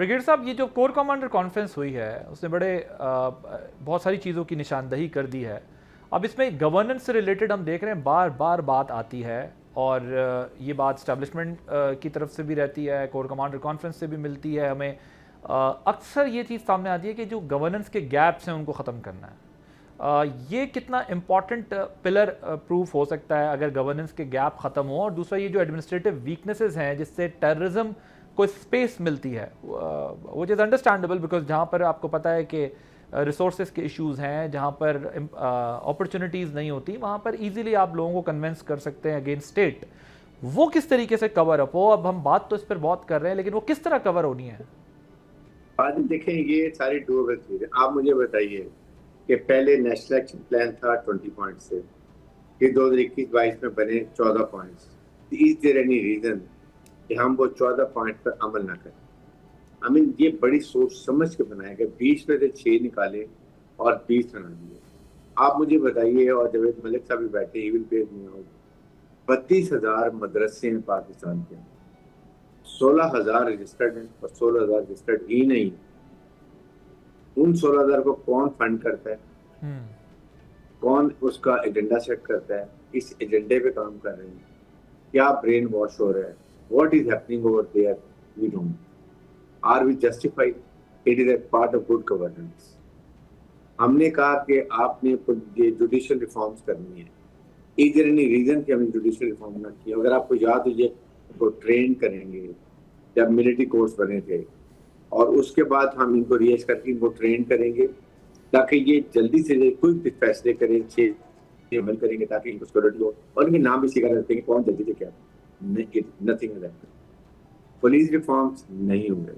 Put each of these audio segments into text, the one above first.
Brigade साहब, ये जो कोर कमांडर कॉन्फ्रेंस हुई है उसने बहुत सारी चीज़ों की निशानदही कर दी है। अब इसमें गवर्नेंस से रिलेटेड हम देख रहे हैं बार बार बात आती है, और ये बात स्टैब्लिशमेंट की तरफ से भी रहती है, कोर कमांडर कॉन्फ्रेंस से भी मिलती है हमें। अक्सर ये चीज़ सामने आती है कि जो गवर्नेंस के गैप्स हैं उनको ख़त्म करना है। ये कितना इम्पॉर्टेंट पिलर प्रूफ हो सकता है अगर गवर्नेंस के गैप ख़त्म हो? और दूसरा, ये जो एडमिनिस्ट्रेटिव वीकनेसेस हैं जिससे टेररिज्म को स्पेस मिलती है, विच इज़ अंडरस्टैंडेबल, बिकॉज जहाँ पर आपको पता है कि रिसोर्सेज के इश्यूज़ हैं, जहाँ पर अपॉर्चुनिटीज़ नहीं होती, वहाँ पर इजीली आप लोगों को कन्विंस कर सकते हैं अगेंस्ट स्टेट। वो किस तरीके से कवर अप हो? अब हम बात तो इस पर बहुत कर रहे हैं, लेकिन वो किस तरह कवर होनी है? देखें, ये सारी डूएबल चीज़ें। आप मुझे बताइए कि पहले नेशनल एक्शन प्लान था 20 पॉइंट से, फिर 2021-22 में बने 14 points. Is there any reason कि हम वो 14 पॉइंट पर अमल ना करें? ये बड़ी सोच समझ के बनाया गया। 20 में से 6 निकाले और 20 बना दिए। आप मुझे बताइए, और जावेद मलिक साहब भी बैठे, he will pay me out, 32,000 मदरसे हैं पाकिस्तान के, 16,000 रजिस्टर्ड हैं और 16,000 रजिस्टर्ड ही नहीं। उन 16,000 को कौन फंड करता है? कौन उसका एजेंडा सेट करता है? इस एजेंडे पे काम कर रहे हैं? क्या ब्रेन वॉश हो रहा है? What is happening over there? We don't. Are we justified? It is a part of good governance. हमने कहा कि आपने ये जुडिशियल रिफॉर्म्स करनी है। इज देयर एनी रीजन कि हमने जुडिशियल रिफॉर्म ना किया? अगर आपको याद हो, ये को ट्रेन करेंगे जब मिलिट्री कोर्स बने थे, और उसके बाद हम इनको रिएज करके इनको ट्रेन करेंगे ताकि ये जल्दी से कोई फैसले करें, 6 अमल करेंगे ताकि इनको सिक्योरिटी हो, और इनके नाम भी सिखा देते हैं कि कौन जल्दी से क्या। Nothing is that. Police reforms नहीं होंगे।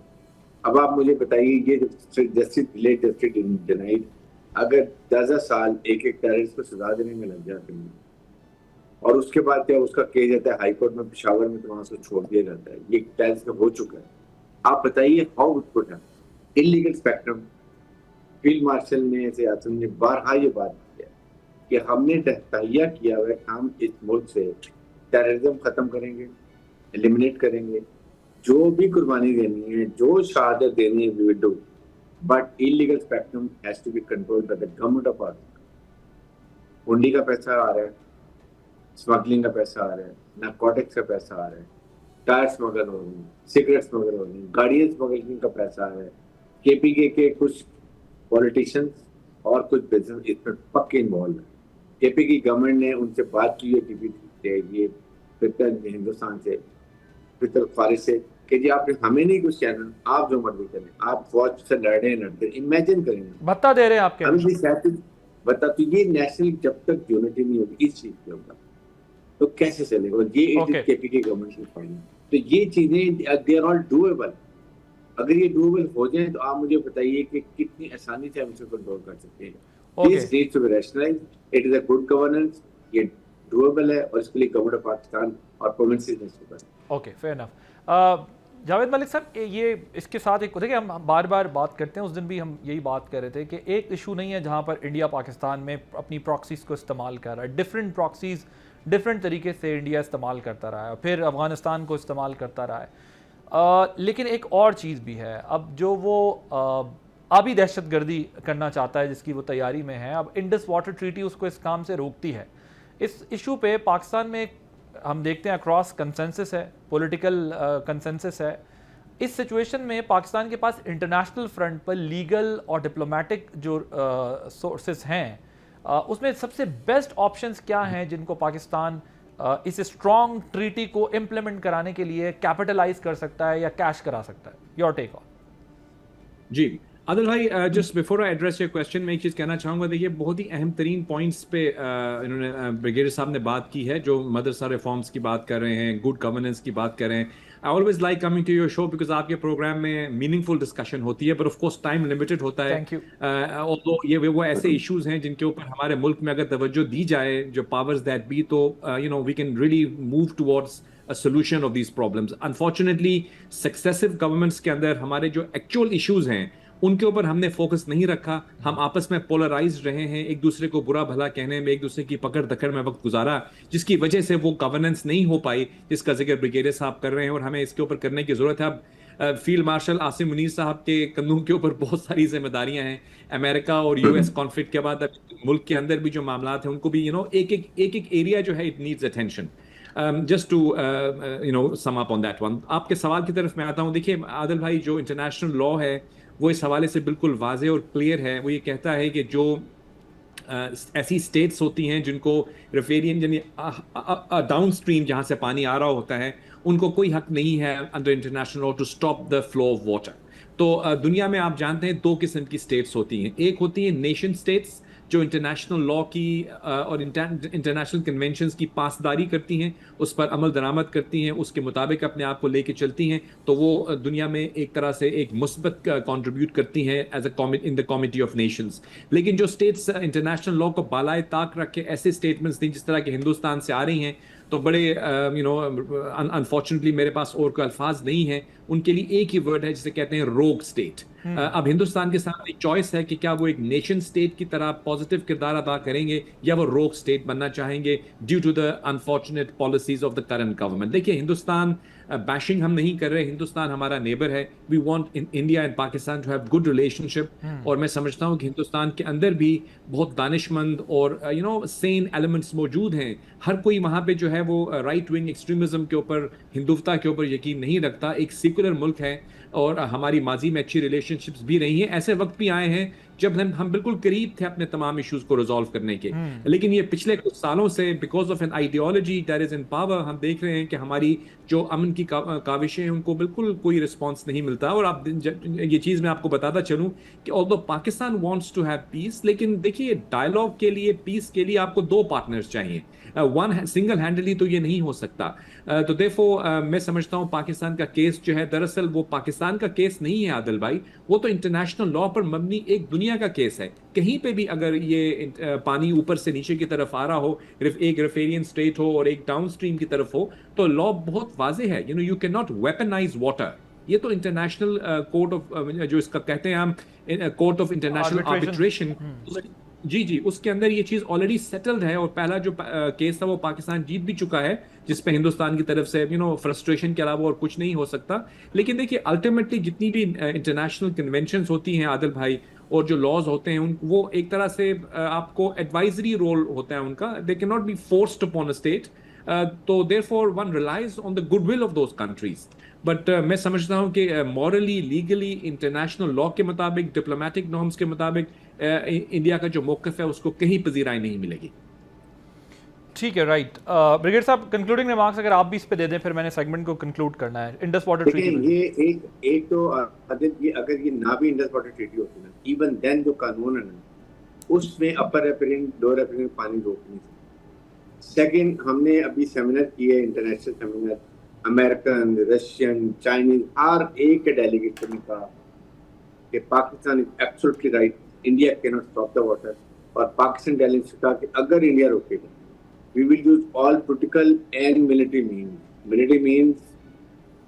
अब आप मुझे बताइए, ये जस्टिस डिलेड जस्टिस डिनाइड, अगर 10 साल एक टेररिस्ट को सजा देने में लग जाते हैं, और उसके बाद जब उसका केस जाता है हाई कोर्ट में पेशावर में, तो वहां से छोड़ दिया जाता है। ये टेररिस्ट हो चुका है। आप बताइए how it could happen? Illegal spectrum. Field marshal ने से आसम ने बारहा ये बात किया कि हमने तहैया किया हुआ है, हम इस मुल्क से टेररिज्म खत्म करेंगे, एलिमिनेट करेंगे, जो भी कुर्बानी देनी है, जो शहादत देनी है, we will do, but illegal spectrum has to be controlled by the government of Pakistan. हुंडी का पैसा आ रहा है, स्मगलिंग का पैसा आ रहा है, नारकोटिक्स का पैसा आ रहा है, टायर स्मगल हो रही है, सिगरेट स्मगल हो रही है, गाड़ियाँ स्मगलिंग का पैसा आ रहा है। केपीके के कुछ पॉलिटिशियंस और कुछ बिजनेस इसमें पक्के इन्वॉल्व है। केपीके गवर्नमेंट ने उनसे बात की है, ये हिंदुस्तान से, फितर फारिस से, कि जी आपने हमें नहीं कुछ कहना, आप जो मर्जी करें, आप फौज से लड़ते। इमेजिन करें, भत्ता दे रहे हैं आपके बता। तो ये नेशनल, जब तक यूनिटी नहीं होगी इस चीज के ऊपर, तो कैसे चलेगा? और ये केपीके गवर्नमेंट की फाइल। तो ये चीजें दे आर ऑल डूएबल। अगर ये डूएबल हो जाए तो आप मुझे बताइए कि कितनी आसानी से हम इसे कंट्रोल कर सकते हैं। This needs to be rationalized. It is a good governance. ये डूएबल है, और इसके लिए गवर्नमेंट ऑफ पाकिस्तान और प्रोविंसेस ने इसको करना। Okay, fair enough. Javed Malik साहब, ये इसके साथ एक देखिए, हम बार बार बात करते हैं, उस दिन भी हम यही बात कर रहे थे कि एक इशू नहीं है जहाँ पर इंडिया पाकिस्तान में अपनी प्रॉक्सीज़ को इस्तेमाल कर रहा है। डिफरेंट प्रॉक्सीज़ डिफरेंट तरीके से इंडिया इस्तेमाल करता रहा है, फिर अफ़गानिस्तान को इस्तेमाल करता रहा है। लेकिन एक और चीज़ भी है, अब जो वो आबी दहशत गर्दी करना चाहता है, जिसकी वो तैयारी में है, अब इंडस वाटर ट्रीटी उसको इस काम से रोकती है। इस इशू पे पाकिस्तान में हम देखते हैं अक्रॉस कंसेंसस है, पॉलिटिकल कंसेंसस है। इस सिचुएशन में पाकिस्तान के पास इंटरनेशनल फ्रंट पर लीगल और डिप्लोमेटिक जो सोर्सेस हैं, उसमें सबसे बेस्ट ऑप्शंस क्या हैं जिनको पाकिस्तान इस स्ट्रॉन्ग ट्रीटी को इम्प्लीमेंट कराने के लिए कैपिटलाइज कर सकता है या कैश करा सकता है? Your take on. जी आदिल भाई, just before I address your question, मैं एक चीज़ कहना चाहूँगा। देखिए, बहुत ही अहम तरीन पॉइंट्स पे इन्होंने ब्रिगेडियर साहब ने बात की है, जो मदरसा रिफॉर्म्स की बात कर रहे हैं, गुड गवर्नेंस की बात कर रहे हैं। I always like coming to your show because आपके प्रोग्राम में मीनिंगफुल डिस्कशन होती है, but of course time limited होता है। तो ये वो ऐसे इश्यूज हैं जिनके ऊपर हमारे मुल्क में अगर तवज्जो दी जाए, जो पावर्स दैट बी, तो we can really move towards a solution of these problems. Unfortunately, successive governments के अंदर हमारे जो actual issues हैं उनके ऊपर हमने फोकस नहीं रखा। हम आपस में पोलराइज रहे हैं, एक दूसरे को बुरा भला कहने में, एक दूसरे की पकड़ दकड़ में वक्त गुजारा, जिसकी वजह से वो गवर्नेंस नहीं हो पाई जिसका जिक्र ब्रिगेडियर साहब कर रहे हैं, और हमें इसके ऊपर करने की जरूरत है। अब फील्ड मार्शल आसिम मुनीर साहब के कंधों के ऊपर बहुत सारी जिम्मेदारियां हैं। अमेरिका और यूएस कॉन्फ्लिक्ट के बाद अब मुल्क के अंदर भी जो मामला हैं उनको भी एक एरिया जो है it needs attention. Just to sum up on that one, आपके सवाल की तरफ मैं आता हूँ। देखिए आदिल भाई, जो इंटरनेशनल लॉ है वो इस हवाले से बिल्कुल वाज़ेह और क्लियर है। वो ये कहता है कि जो ऐसी स्टेट्स होती हैं जिनको रिफेरियन यानी डाउन स्ट्रीम जहाँ से पानी आ रहा होता है, उनको कोई हक नहीं है under international law to stop the flow of water. तो दुनिया में आप जानते हैं दो किस्म की स्टेट्स होती हैं। एक होती है नेशन स्टेट्स जो इंटरनेशनल लॉ की और इंटरनेशनल कन्वेंशंस की पासदारी करती हैं, उस पर अमल दरामद करती हैं, उसके मुताबिक अपने आप को लेके चलती हैं, तो वो दुनिया में एक तरह से एक मुस्बत कंट्रीब्यूट करती हैं as a in the committee of nations. लेकिन जो स्टेट्स इंटरनेशनल लॉ को बालाए ताक रख के ऐसे स्टेटमेंट्स दी जिस तरह के हिंदुस्तान से आ रही हैं, तो बड़े अनफॉर्चुनेटली मेरे पास और कोई अल्फाज नहीं है, उनके लिए एक ही वर्ड है जिसे कहते हैं रोग स्टेट। अब हिंदुस्तान के सामने चॉइस है कि क्या वो एक नेशन स्टेट की तरह पॉजिटिव किरदार अदा करेंगे या वो रोग स्टेट बनना चाहेंगे due to the unfortunate policies of the current government. देखिए हिंदुस्तान बैशिंग हम नहीं कर रहे, हिंदुस्तान हमारा नेबर है। We want India and Pakistan to have good relationship, और मैं समझता हूँ कि हिंदुस्तान के अंदर भी बहुत दानिशमंद और सेन एलिमेंट्स मौजूद हैं। हर कोई वहाँ पे जो है वो राइट विंग एक्सट्रीमिज्म के ऊपर, हिंदुत्वता के ऊपर यकीन नहीं रखता। एक सेकुलर मुल्क है और हमारी माजी में अच्छी रिलेशनशिप्स भी रही हैं। ऐसे वक्त भी आए हैं जब हम बिल्कुल करीब थे अपने तमाम इश्यूज को रिजॉल्व करने के, लेकिन ये पिछले कुछ सालों से because of an ideology that is in power हम देख रहे हैं कि हमारी जो अमन की काविशें हैं उनको बिल्कुल कोई रिस्पॉन्स नहीं मिलता। और आप ये चीज़ मैं आपको बताता चलूँ कि although Pakistan wants to have peace, लेकिन देखिए डायलॉग के लिए, पीस के लिए आपको दो पार्टनर्स चाहिए, वन सिंगल हैंडली तो ये नहीं हो सकता। तो देयरफॉर मैं समझता हूँ पाकिस्तान का केस जो है दरअसल वो पाकिस्तान का केस नहीं है आदिल भाई, वो तो इंटरनेशनल लॉ पर मबनी एक दुनिया का केस है। कहीं पे भी अगर ये पानी ऊपर से नीचे की तरफ आ रहा हो, एक रिफेरियन स्टेट हो और एक डाउन स्ट्रीम की तरफ हो, तो लॉ बहुत वाजे है। You can not weaponise water. ये तो इंटरनेशनल कोर्ट ऑफ जो इसका कहते हैं हम कोर्ट ऑफ इंटरनेशनल आर्बिट्रेशन, जी उसके अंदर ये चीज़ ऑलरेडी सेटल्ड है। और पहला जो केस था वो पाकिस्तान जीत भी चुका है, जिस पे हिंदुस्तान की तरफ से फ्रस्ट्रेशन के अलावा और कुछ नहीं हो सकता। लेकिन देखिए अल्टीमेटली जितनी भी इंटरनेशनल कन्वेंशंस होती हैं आदिल भाई, और जो लॉज होते हैं वो एक तरह से आपको एडवाइजरी रोल होता है उनका, they can not be forced upon a state, तो therefore one relies on the goodwill of those countries. But मैं समझता हूँ कि मॉरली, लीगली, इंटरनेशनल लॉ के मुताबिक, डिप्लोमेटिक नॉर्म्स के मुताबिक इंडिया का जो मौक़िफ़ है उसको कहीं पजीराई नहीं मिलेगी। ठीक है, राइट। ब्रिगेड साहब कंक्लूडिंग रिमार्क्स अगर आप भी इस पे दे दें, फिर मैंने सेगमेंट को कंक्लूड करना है। इंडस वाटर ट्रीटी, ये एक तो अगर ये ना भी इंडस वाटर ट्रीटी होती ना, इवन देन जो कानून है ना, उसमें अपर रेफरिंग लोअर रेफरिंग पानी रोक नहीं सकते। सेकंड, हमने अभी सेमिनार किए, international seminar, American, Russian, Chinese, हर एक के डेलीगेट ने कहा कि Pakistan is absolutely right, India can not stop the water. और पाकिस्तान डेलीगेट ने कहा कि अगर इंडिया रोकेगा, we will use all political and military means. Military means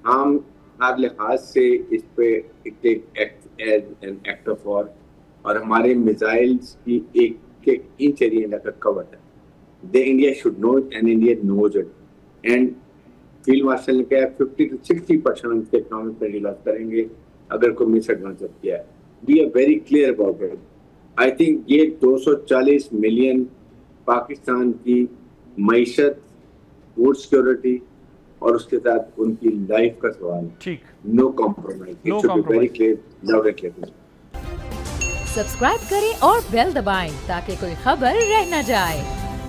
हम हर लिहाज से इस पे take act as an act of war, और हमारे मिसाइल्स की एक इंच एरिया का कवर है। The India should know it and India knows it. And field marshal ने कहा 50 to 60% हम इसके इकोनॉमिक में रिलॉस करेंगे अगर कोई मिसएडवांस किया है। We are very clear about it. I think ये 240 मिलियन पाकिस्तान की मईशत, फूड सिक्योरिटी और उसके साथ उनकी लाइफ का सवाल है। ठीक, no compromise, it should be very clear, loud and clear. Subscribe करें और बेल दबाएं ताकि कोई खबर रह न जाए।